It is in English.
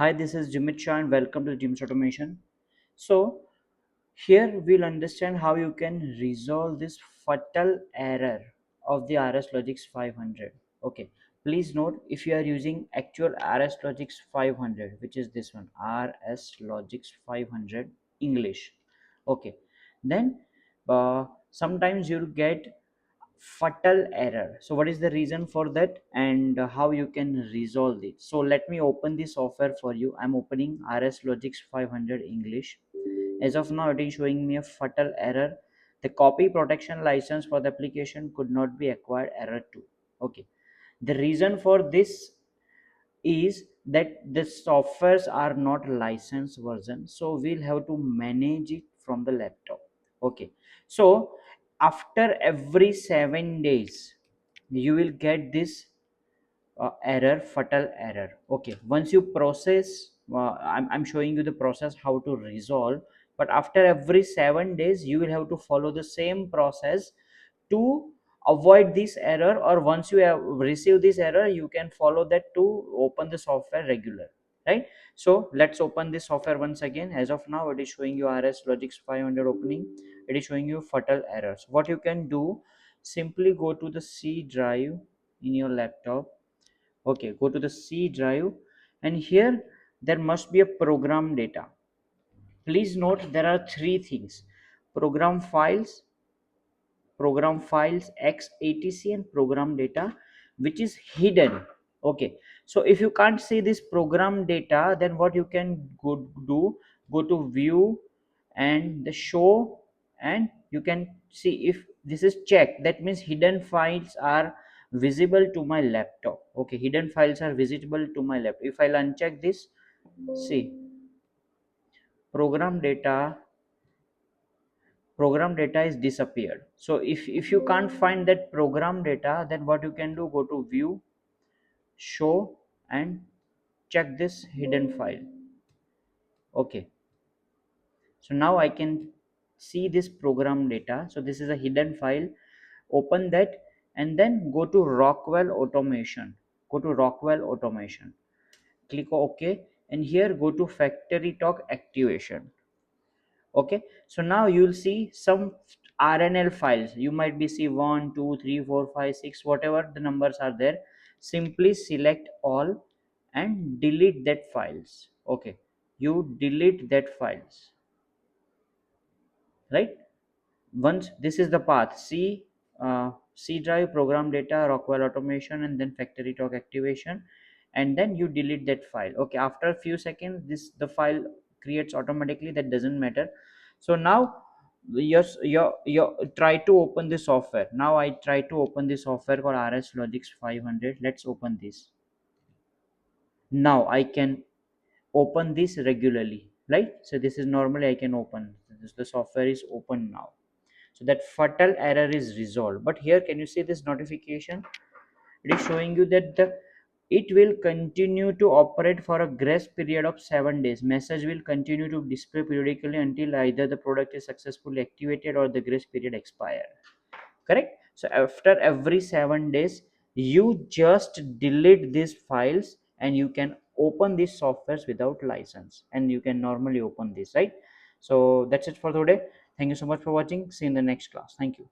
Hi, this is Jimit Shah and welcome to Jim's Automation. So, here we'll understand how you can resolve this fatal error of the RSLogix 500. Okay, please note if you are using actual RSLogix 500, which is this one, RSLogix 500 English. Okay, then sometimes you'll get fatal error. So what is the reason for that and how you can resolve it? So let me open the software for you. I'm opening RSLogix 500 English. As of now it is showing me a fatal error. The copy protection license for the application could not be acquired, error 2. Okay, the reason for this is that the softwares are not licensed version, so we'll have to manage it from the laptop. Okay, so after every 7 days you will get this error, fatal error. Okay, once you process, I'm showing you the process how to resolve, but after every 7 days you will have to follow the same process to avoid this error, or once you have received this error you can follow that to open the software regular, right? So let's open this software once again. As of now it is showing you RSLogix 500 opening. It is showing you fatal errors. What you can do, simply go to the C drive in your laptop. Okay, go to the C drive, and here there must be a program data. Please note there are three things: program files x86 and program data, which is hidden. Okay, so if you can't see this program data, then what you can go to view and the show, and you can see if this is checked. That means hidden files are visible to my laptop. Okay, hidden files are visible to my laptop. If I'll uncheck this, see, program data program data is disappeared. So if you can't find that program data, then what you can do, go to view, show, and check this hidden file. Okay, so now I can see this program data. So this is a hidden file. Open that and then go to Rockwell Automation. Click OK, and here go to factory talk activation. Okay, so now you'll see some RNL files. You might be see 1 2 3 4 5 6, whatever the numbers are there. Simply select all and delete that files. Okay, you delete that files, right? Once this is the path, C drive, program data, Rockwell Automation, and then factory talk activation, and then you delete that file. Okay, after a few seconds the file creates automatically. That doesn't matter. So now, yes, your try to open the software. Now I try to open the software called RSLogix 500. Let's open this. Now I can open this regularly, right? So this is normally I can open this. The software is open now, so that fatal error is resolved. But here, can you see this notification? It is showing you that it will continue to operate for a grace period of 7 days. Message will continue to display periodically until either the product is successfully activated or the grace period expire. Correct? So after every 7 days you just delete these files, and you can open these softwares without license, and you can normally open this, right? So that's it for today. Thank you so much for watching. See you in the next class. Thank you.